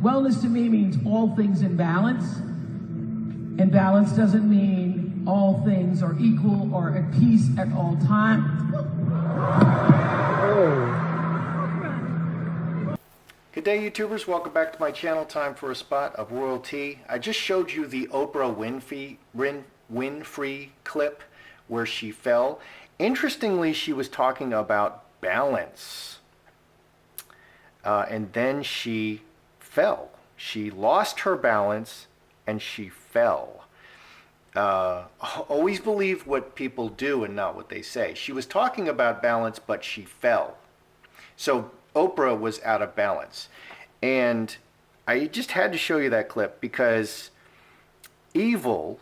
Wellness to me means all things in balance. And balance doesn't mean all things are equal or at peace at all times. Good day, YouTubers. Welcome back to my channel. Time for a spot of royalty. I just showed you the Oprah Winfrey clip where she fell. Interestingly, she was talking about balance. And then she fell. She lost her balance and she fell. Always believe what people do and not what they say. She was talking about balance, but she fell. So Oprah was out of balance. And I just had to show you that clip because evil,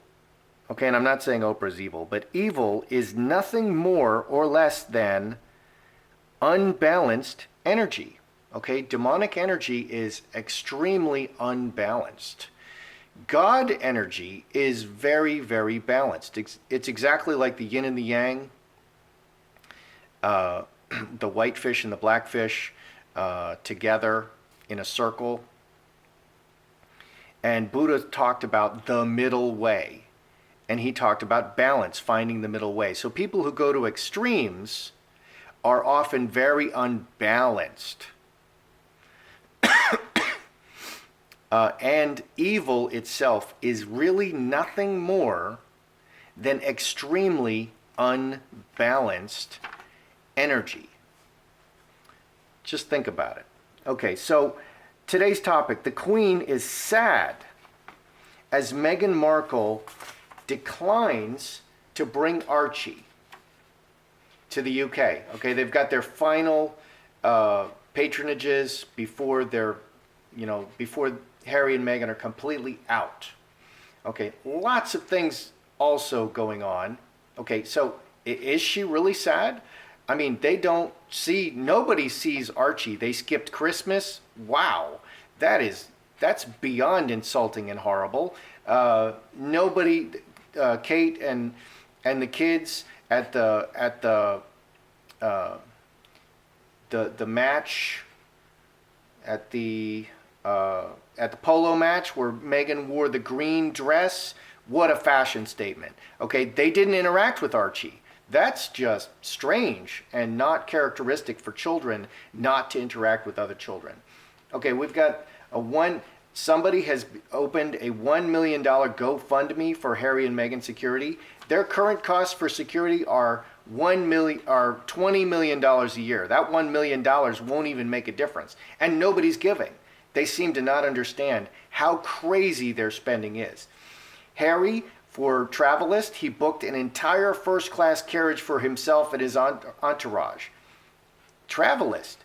okay, and I'm not saying Oprah's evil, but evil is nothing more or less than unbalanced energy. Okay, demonic energy is extremely unbalanced. God energy is very, very balanced. It's exactly like the yin and the yang, the white fish and the black fish together in a circle. And Buddha talked about the middle way. And he talked about balance, finding the middle way. So people who go to extremes are often very unbalanced. And evil itself is really nothing more than extremely unbalanced energy. Just think about it. Okay, so today's topic, the Queen is sad as Meghan Markle declines to bring Archie to the UK. Okay, they've got their final patronages before they're, before Harry and Meghan are completely out. Okay, lots of things also going on. Okay, so is she really sad? I mean, nobody sees Archie. They skipped Christmas. Wow, that's beyond insulting and horrible. Nobody, Kate and the kids at the match, at the polo match where Meghan wore the green dress. What a fashion statement. Okay, they didn't interact with Archie. That's just strange and not characteristic for children not to interact with other children. Okay, we've got somebody has opened a $1 million GoFundMe for Harry and Meghan security. Their current costs for security are $20 million a year. That $1 million won't even make a difference. And nobody's giving. They seem to not understand how crazy their spending is. Harry, for Travelist, he booked an entire first-class carriage for himself and his entourage. Travelist,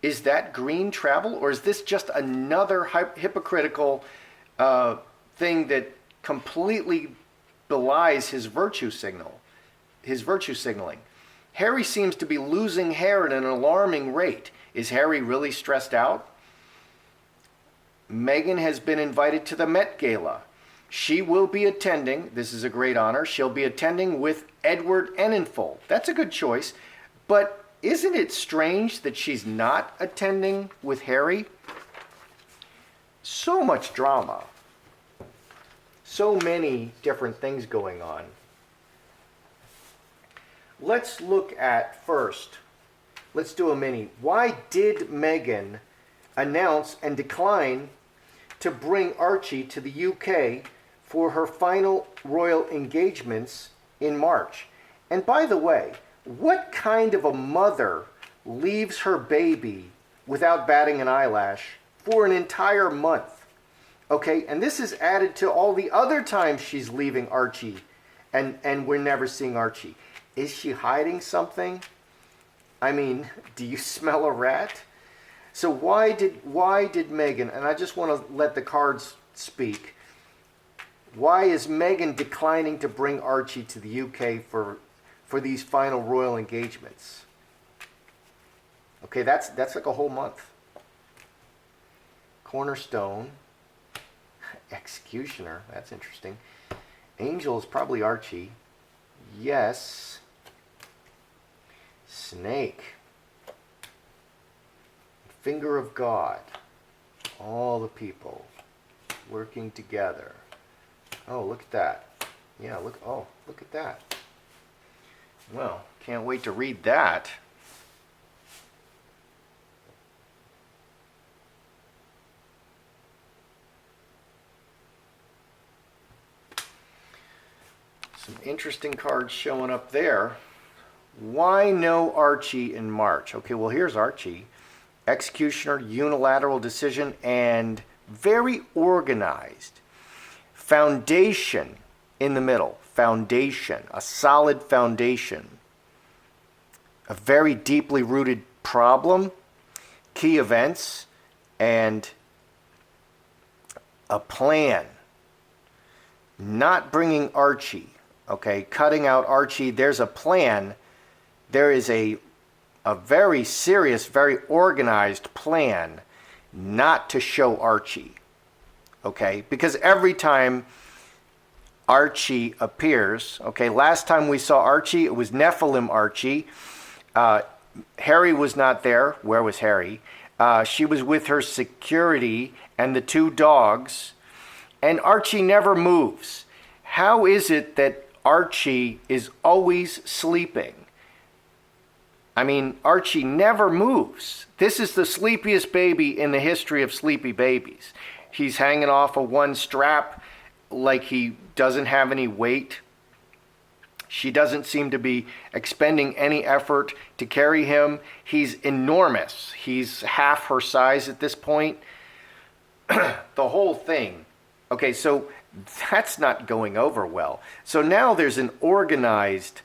is that green travel, or is this just another hypocritical thing that completely belies his virtue signaling? Harry seems to be losing hair at an alarming rate. Is Harry really stressed out? Meghan has been invited to the Met Gala. She will be attending, this is a great honor, she'll be attending with Edward Enninful. That's a good choice, but isn't it strange that she's not attending with Harry? So much drama. So many different things going on. Let's look at first, let's do a mini. Why did Meghan announce and decline to bring Archie to the UK for her final royal engagements in March? And by the way, what kind of a mother leaves her baby without batting an eyelash for an entire month? Okay, and this is added to all the other times she's leaving Archie and we're never seeing Archie. Is she hiding something? I mean, do you smell a rat? So why did Meghan, and I just want to let the cards speak, why is Meghan declining to bring Archie to the UK for these final royal engagements? Okay, that's like a whole month. Cornerstone, Executioner, that's interesting. Angel is probably Archie. Yes. Snake. Finger of God. All the people working together. Oh, look at that. Yeah, look at that. Well, can't wait to read that. Some interesting cards showing up there. Why no Archie in March? Okay, well, here's Archie. Executioner, unilateral decision, and very organized. Foundation in the middle. Foundation, a solid foundation. A very deeply rooted problem, key events, and a plan. Not bringing Archie, okay? Cutting out Archie, there's a plan. There is a very serious, very organized plan not to show Archie, okay? Because every time Archie appears, okay, last time we saw Archie, it was Nephilim Archie. Harry was not there. Where was Harry? She was with her security and the two dogs, and Archie never moves. How is it that Archie is always sleeping? I mean, Archie never moves. This is the sleepiest baby in the history of sleepy babies. He's hanging off of one strap like he doesn't have any weight. She doesn't seem to be expending any effort to carry him. He's enormous. He's half her size at this point. The whole thing. Okay, so that's not going over well. So now there's an organized,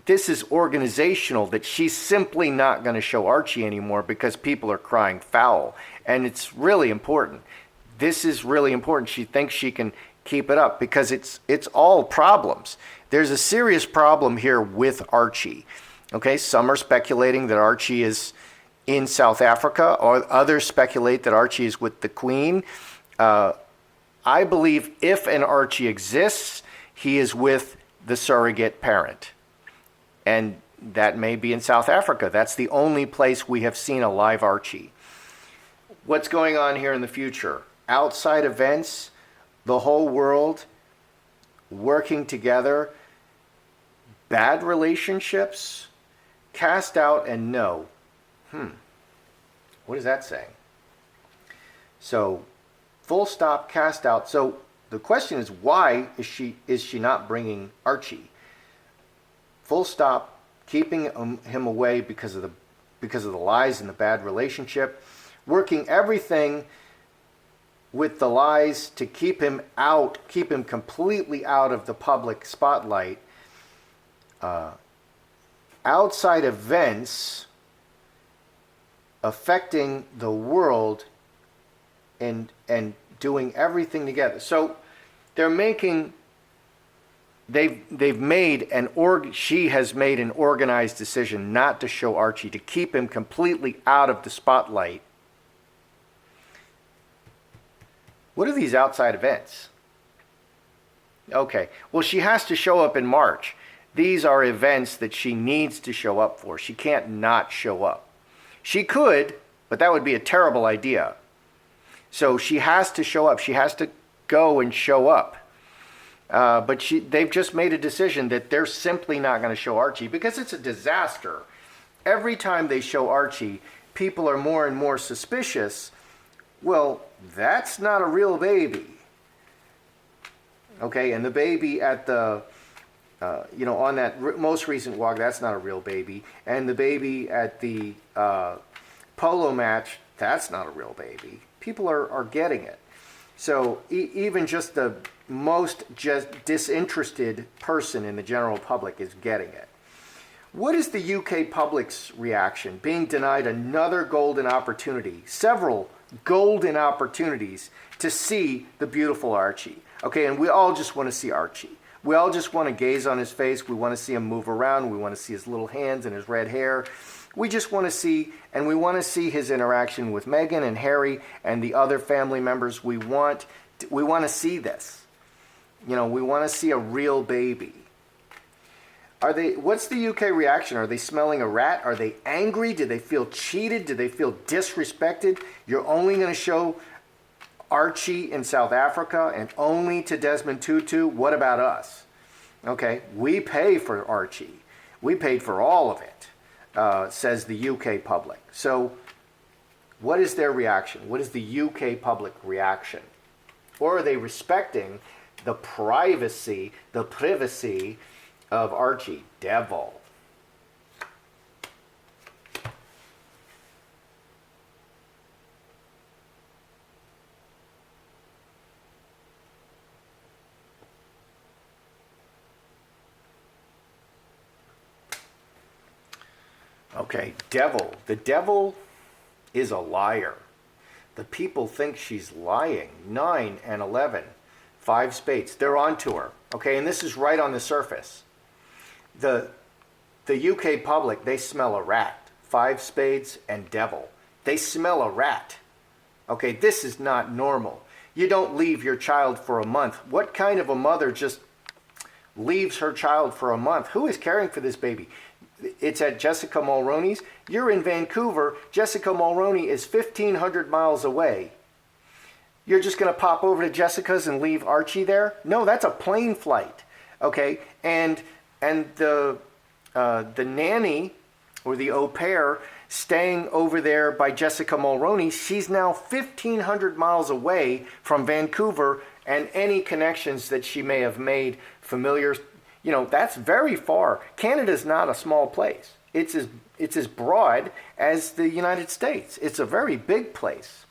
this is organizational, that she's simply not going to show Archie anymore because people are crying foul. And it's really important. This is really important. She thinks she can keep it up because it's all problems. There's a serious problem here with Archie. Okay, some are speculating that Archie is in South Africa, or others speculate that Archie is with the Queen. I believe if an Archie exists, he is with the surrogate parent. And that may be in South Africa. That's the only place we have seen a live Archie. What's going on here in the future? Outside events, the whole world working together, bad relationships, cast out and no. What is that saying? So, full stop, cast out. So the question is, why is she not bringing Archie? Full stop, keeping him away because of the lies and the bad relationship, working everything with the lies to keep him completely out of the public spotlight. Outside events affecting the world and doing everything together. So she has made an organized decision not to show Archie, to keep him completely out of the spotlight. What are these outside events? Okay, well, she has to show up in March. These are events that she needs to show up for. She can't not show up. She could, but that would be a terrible idea. So she has to show up. She has to go and show up. But they've just made a decision that they're simply not going to show Archie because it's a disaster. Every time they show Archie, people are more and more suspicious. Well, that's not a real baby. Okay, and the baby at the, on that most recent walk, that's not a real baby. And the baby at the polo match, that's not a real baby. People are getting it. So even just the most disinterested person in the general public is getting it. What is the UK public's reaction? Being denied another golden opportunity, several golden opportunities to see the beautiful Archie. Okay, and we all just want to see Archie. We all just want to gaze on his face. We want to see him move around. We want to see his little hands and his red hair. We just want to see, and we want to see his interaction with Meghan and Harry and the other family members. We want to see this. We want to see a real baby. What's the UK reaction? Are they smelling a rat? Are they angry? Do they feel cheated? Do they feel disrespected? You're only going to show Archie in South Africa and only to Desmond Tutu. What about us? Okay, we pay for Archie. We paid for all of it, says the UK public. So what is their reaction? What is the UK public reaction? Or are they respecting the privacy of Archie? Devil. Okay, devil. The devil is a liar. The people think she's lying. 9 and 11. 5 spades. They're on to her. Okay, and this is right on the surface. The UK public, they smell a rat. 5 spades and devil. They smell a rat. Okay, this is not normal. You don't leave your child for a month. What kind of a mother just leaves her child for a month? Who is caring for this baby? It's at Jessica Mulroney's. You're in Vancouver. Jessica Mulroney is 1,500 miles away. You're just going to pop over to Jessica's and leave Archie there? No, that's a plane flight. Okay, and the nanny or the au pair staying over there by Jessica Mulroney, she's now 1,500 miles away from Vancouver and any connections that she may have made, familiar. You know, that's very far. Canada's not a small place. It's as broad as the United States. It's a very big place.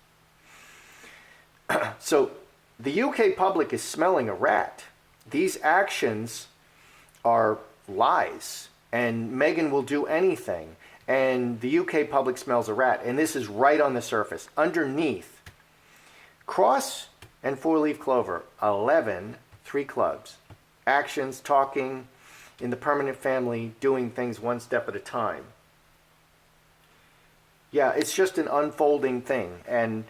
So the UK public is smelling a rat. These actions are lies, and Meghan will do anything. And the UK public smells a rat, and this is right on the surface. Underneath, cross and 4-leaf clover, 11, 3 clubs. Actions, talking, in the permanent family, doing things one step at a time. Yeah, it's just an unfolding thing. And,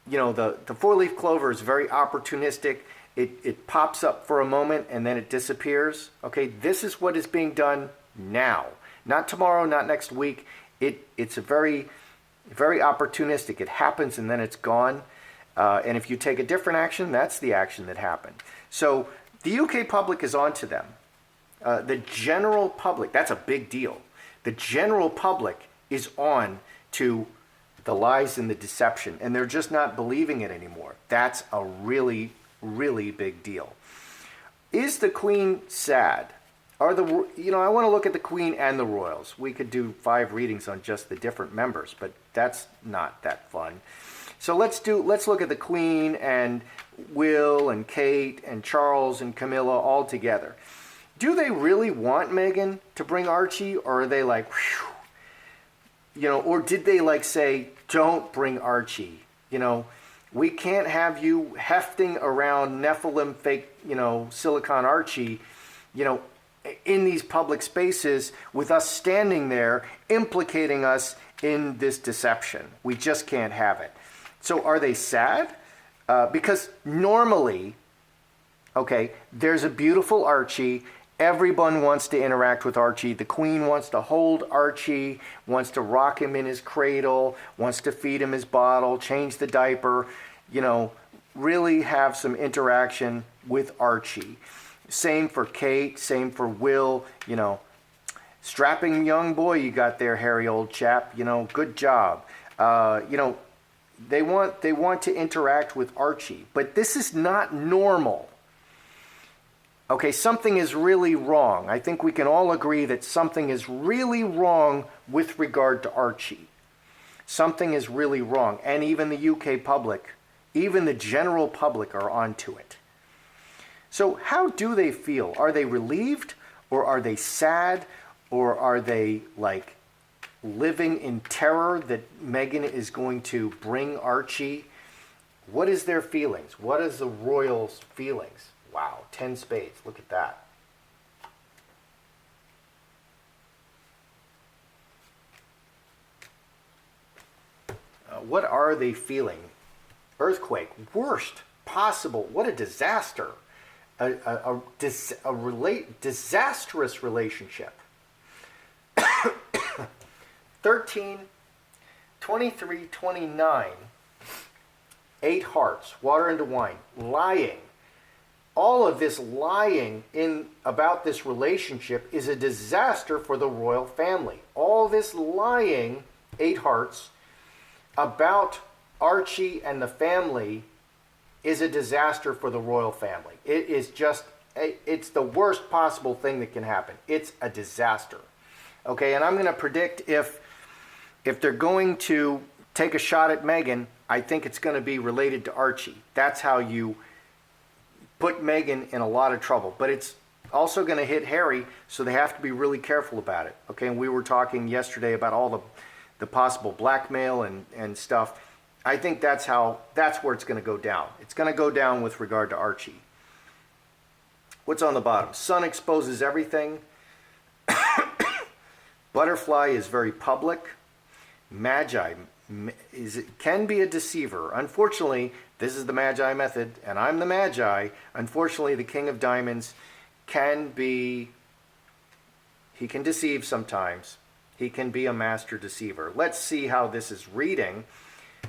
you know, the 4-leaf clover is very opportunistic. It pops up for a moment and then it disappears. Okay, this is what is being done now. Not tomorrow, not next week. It's a very, very opportunistic. It happens and then it's gone. And if you take a different action, that's the action that happened. So the UK public is on to them. The general public, that's a big deal. The general public is on to the lies and the deception, and they're just not believing it anymore. That's a really, really big deal. Is the Queen sad? I want to look at the Queen and the royals. We could do 5 readings on just the different members, but that's not that fun. So let's look at the Queen and Will and Kate and Charles and Camilla all together. Do they really want Meghan to bring Archie, or are they like, whew, you know, or did they like say, don't bring Archie? You know, we can't have you hefting around Nephilim fake, you know, Silicon Archie, you know, in these public spaces with us standing there implicating us in this deception. We just can't have it. So are they sad? Because normally, okay, there's a beautiful Archie. Everyone wants to interact with Archie. The Queen wants to hold Archie, wants to rock him in his cradle, wants to feed him his bottle, change the diaper, you know, really have some interaction with Archie. Same for Kate, same for Will, you know. Strapping young boy you got there, hairy old chap, you know, good job. You know, they want to interact with Archie, but this is not normal. Okay, something is really wrong. I think we can all agree that something is really wrong with regard to Archie. Something is really wrong, and even the UK public, even the general public are onto it. So how do they feel? Are they relieved, or are they sad, or are they like living in terror that Meghan is going to bring Archie? What is their feelings? What is the royals' feelings? Wow, 10 spades. Look at that. What are they feeling? Earthquake. Worst possible. What a disaster. disastrous relationship. 13, 23, 29, 8 hearts, water into wine, lying. All of this lying about this relationship is a disaster for the royal family. All this lying, 8 hearts, about Archie and the family is a disaster for the royal family. It is just, it's the worst possible thing that can happen. It's a disaster. Okay, and I'm going to predict if they're going to take a shot at Meghan, I think it's going to be related to Archie. That's how you put Meghan in a lot of trouble. But it's also going to hit Harry, so they have to be really careful about it. Okay, and we were talking yesterday about all the possible blackmail and stuff. I think that's where it's going to go down. It's going to go down with regard to Archie. What's on the bottom? Sun exposes everything. Butterfly is very public. Magi can be a deceiver. Unfortunately, this is the Magi method, and I'm the Magi. Unfortunately, the King of Diamonds he can deceive sometimes. He can be a master deceiver. Let's see how this is reading.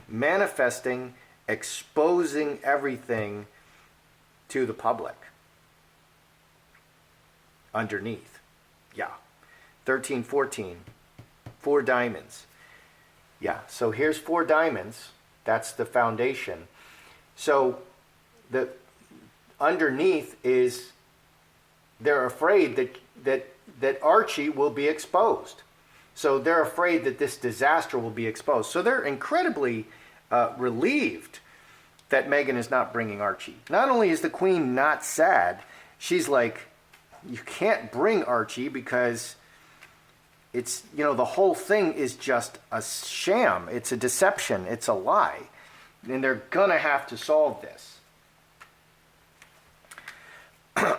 Manifesting, exposing everything to the public. Underneath. Yeah. 13, 14. 4 diamonds. Yeah, so here's 4 diamonds. That's the foundation. So the underneath is they're afraid that Archie will be exposed. So they're afraid that this disaster will be exposed. So they're incredibly relieved that Meghan is not bringing Archie. Not only is the Queen not sad, she's like, you can't bring Archie because it's, the whole thing is just a sham. It's a deception. It's a lie. And they're going to have to solve this.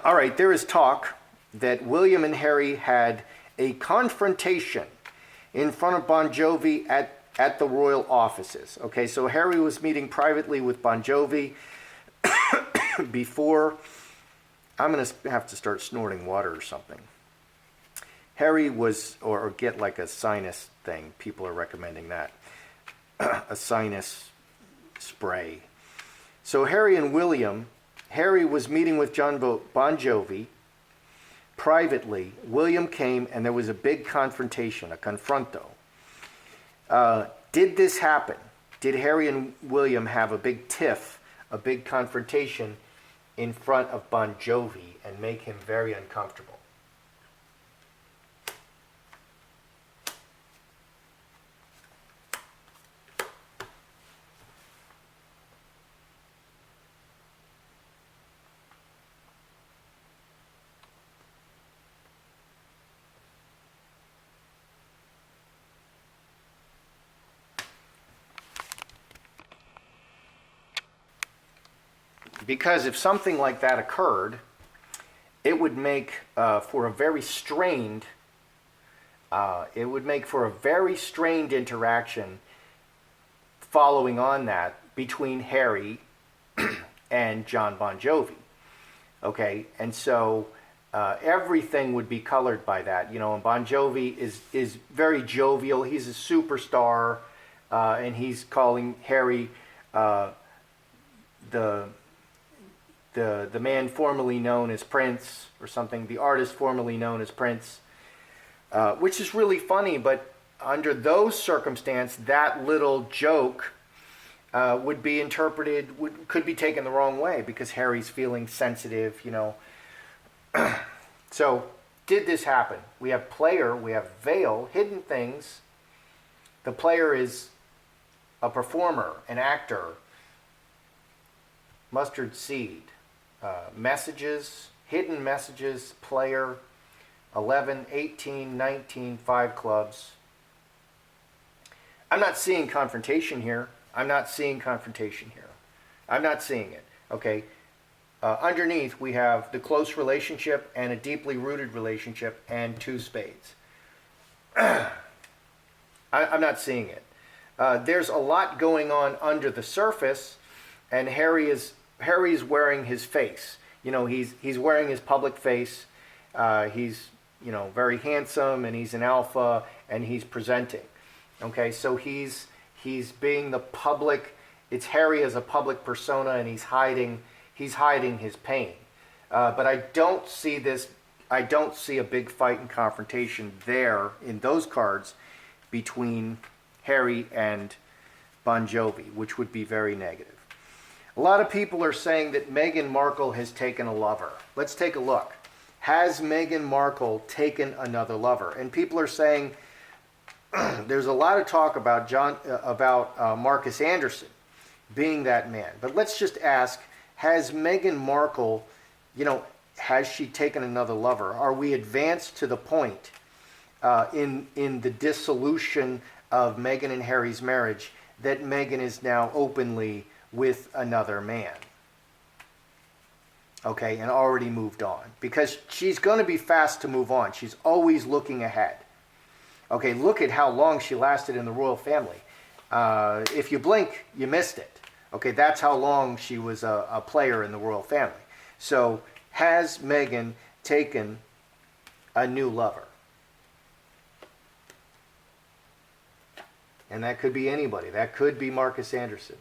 All right, there is talk that William and Harry had a confrontation in front of Bon Jovi at the royal offices. Okay, so Harry was meeting privately with Bon Jovi before. I'm going to have to start snorting water or something. Harry was, or get like a sinus thing. People are recommending that. A sinus spray. So Harry and William, Harry was meeting with Bon Jovi privately. William came and there was a big confrontation, a confronto. Did this happen? Did Harry and William have a big tiff, a big confrontation in front of Bon Jovi and make him very uncomfortable? Because if something like that occurred, it would make for a very strained interaction following on that between Harry and John Bon Jovi. Okay, and so everything would be colored by that. And Bon Jovi is very jovial. He's a superstar, and he's calling Harry the man formerly known as Prince or something, the artist formerly known as Prince, which is really funny, but under those circumstances, that little joke would be interpreted, could be taken the wrong way because Harry's feeling sensitive, So, did this happen? We have player, we have veil, hidden things. The player is a performer, an actor, mustard seed. Messages, hidden messages, player, 11, 18, 19, 5 clubs. I'm not seeing confrontation here. I'm not seeing it. Okay. Underneath, we have the close relationship and a deeply rooted relationship and 2 spades. I'm not seeing it. There's a lot going on under the surface, and Harry's wearing his face. He's wearing his public face. He's very handsome, and he's an alpha, and he's presenting. Okay, so he's being the public. It's Harry as a public persona, and he's hiding his pain. But I don't see this. I don't see a big fight and confrontation there in those cards between Harry and Bon Jovi, which would be very negative. A lot of people are saying that Meghan Markle has taken a lover. Let's take a look. Has Meghan Markle taken another lover? And people are saying there's a lot of talk about Marcus Anderson being that man. But let's just ask, has Meghan Markle, has she taken another lover? Are we advanced to the point in the dissolution of Meghan and Harry's marriage that Meghan is now openly with another man? Okay, and already moved on. Because she's going to be fast to move on. She's always looking ahead. Okay, look at how long she lasted in the royal family. If you blink, you missed it. Okay, that's how long she was a player in the royal family. So, has Meghan taken a new lover? And that could be anybody. That could be Marcus Anderson.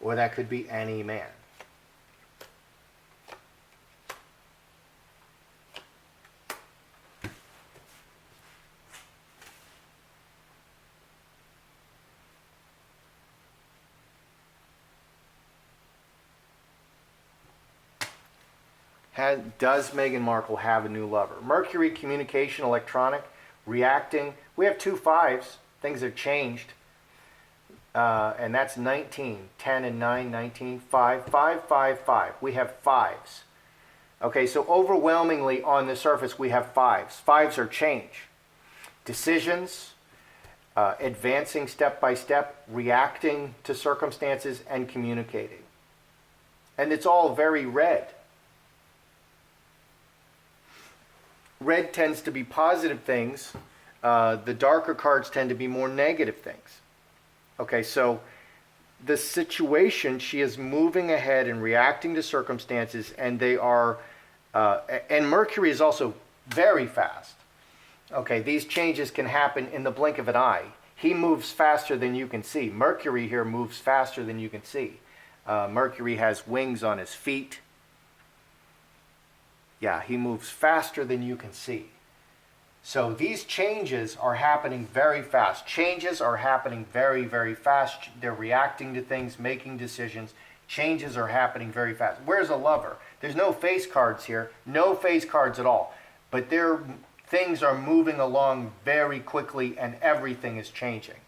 Or that could be any man. Does Meghan Markle have a new lover? Mercury, communication, electronic, reacting. We have 2 5s. Things have changed. And that's 19. 10 and 9, 19. 5, 5, 5, 5. We have 5s. Okay, so overwhelmingly on the surface we have 5s. 5s are change. Decisions, advancing step by step, reacting to circumstances, and communicating. And it's all very red. Red tends to be positive things. The darker cards tend to be more negative things. Okay, so the situation, she is moving ahead and reacting to circumstances, and they are, and Mercury is also very fast. Okay, these changes can happen in the blink of an eye. He moves faster than you can see. Mercury here moves faster than you can see. Mercury has wings on his feet. Yeah, he moves faster than you can see. So these changes are happening very fast. Changes are happening very, very fast. They're reacting to things, making decisions. Changes are happening very fast. Where's a lover? There's no face cards here. No face cards at all. But things are moving along very quickly and everything is changing.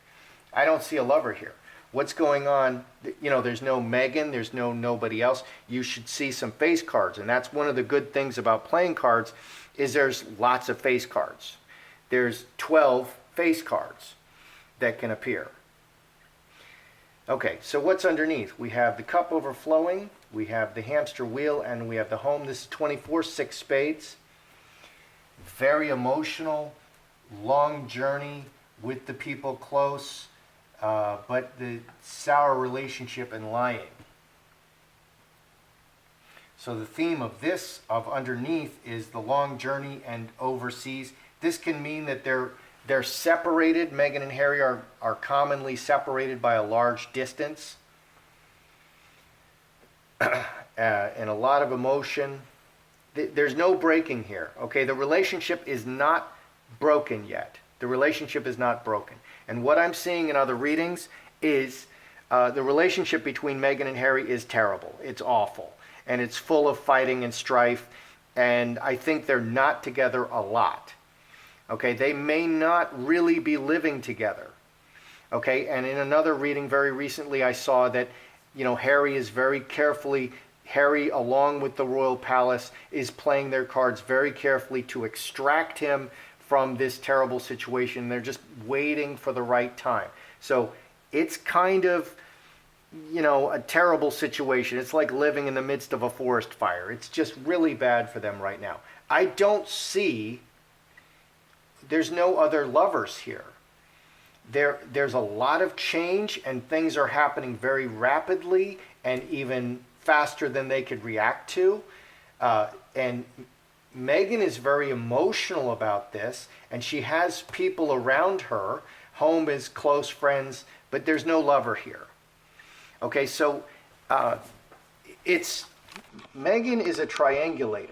I don't see a lover here. What's going on? There's no Meghan, there's nobody else. You should see some face cards, and that's one of the good things about playing cards is there's lots of face cards. There's 12 face cards that can appear. Okay, so what's underneath? We have the cup overflowing, we have the hamster wheel, and we have the home. This is 24, 6 spades. Very emotional, long journey with the people close. But the sour relationship and lying. So the theme of underneath is the long journey and overseas. This can mean that they're separated. Meghan and Harry are commonly separated by a large distance. And a lot of emotion. There's no breaking here. Okay, the relationship is not broken yet. The relationship is not broken. And what I'm seeing in other readings is the relationship between Meghan and Harry is terrible. It's awful. And it's full of fighting and strife. And I think they're not together a lot. Okay, they may not really be living together. Okay, and in another reading very recently I saw that, Harry is very carefully, Harry along with the royal palace is playing their cards very carefully to extract him from this terrible situation. They're just waiting for the right time. So it's kind of, a terrible situation. It's like living in the midst of a forest fire. It's just really bad for them right now. I don't see, there's no other lovers here. There's a lot of change and things are happening very rapidly and even faster than they could react to. And Meghan is very emotional about this, and she has people around her. Home is close friends, but there's no lover here. Okay, so Meghan is a triangulator.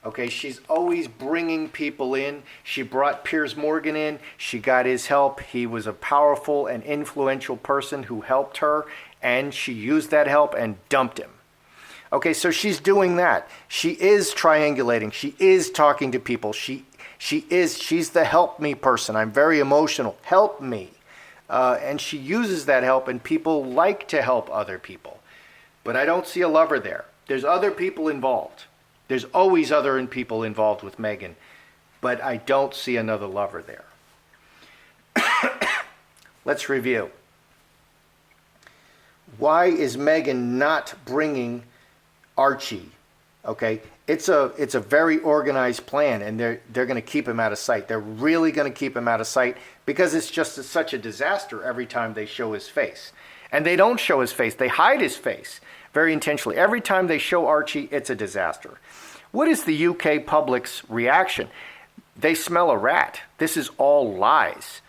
Okay, she's always bringing people in. She brought Piers Morgan in. She got his help. He was a powerful and influential person who helped her, and she used that help and dumped him. Okay, so she's doing that. She is triangulating. She is talking to people. She's the help me person. I'm very emotional. Help me. And she uses that help, and people like to help other people. But I don't see a lover there. There's other people involved. There's always other people involved with Meghan, but I don't see another lover there. Let's review. Why is Meghan not bringing Archie? Okay, it's a very organized plan, and they're going to keep him out of sight. They're really going to keep him out of sight because it's just such a disaster every time they show his face. And they don't show his face. They hide his face very intentionally. Every time they show Archie, it's a disaster. What is the UK public's reaction? They smell a rat. This is all lies.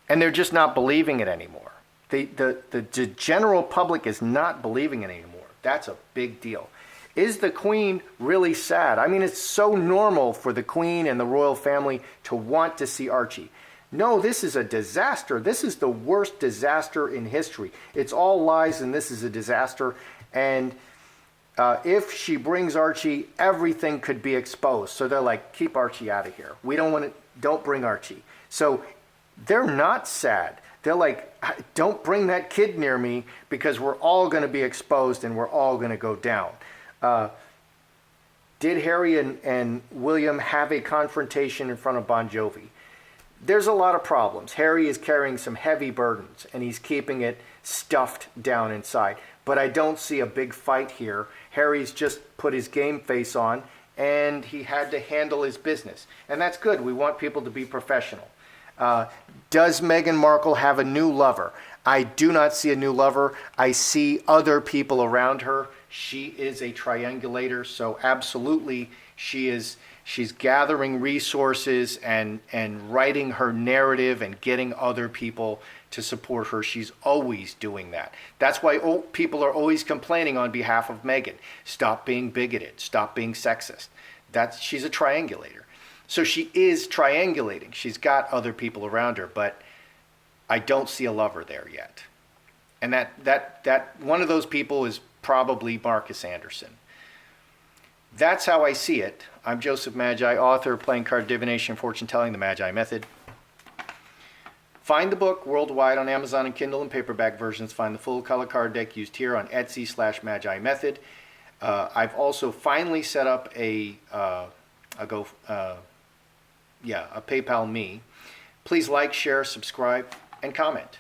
And they're just not believing it anymore. The general public is not believing it anymore. That's a big deal. Is the Queen really sad? I mean, it's so normal for the Queen and the royal family to want to see Archie. No, this is a disaster. This is the worst disaster in history. It's all lies, and this is a disaster. And if she brings Archie, everything could be exposed. So they're like, keep Archie out of here. We don't want to, don't bring Archie. So they're not sad. They're like, don't bring that kid near me because we're all going to be exposed and we're all going to go down. Did Harry and William have a confrontation in front of Bon Jovi? There's a lot of problems. Harry is carrying some heavy burdens and he's keeping it stuffed down inside. But I don't see a big fight here. Harry's just put his game face on and he had to handle his business. And that's good. We want people to be professional. Does Meghan Markle have a new lover? I do not see a new lover. I see other people around her. She is a triangulator, so absolutely she's gathering resources and writing her narrative and getting other people to support her. She's always doing that. That's why people are always complaining on behalf of Meghan. Stop being bigoted. Stop being sexist. She's a triangulator. So she is triangulating. She's got other people around her, but I don't see a lover there yet. And that one of those people is probably Marcus Anderson. That's how I see it. I'm Joseph Magi, author, playing card divination, fortune telling, the Magi Method. Find the book worldwide on Amazon and Kindle and paperback versions. Find the full color card deck used here on Etsy/Magi Method. I've also finally set up a PayPal Me. Please like, share, subscribe, and comment.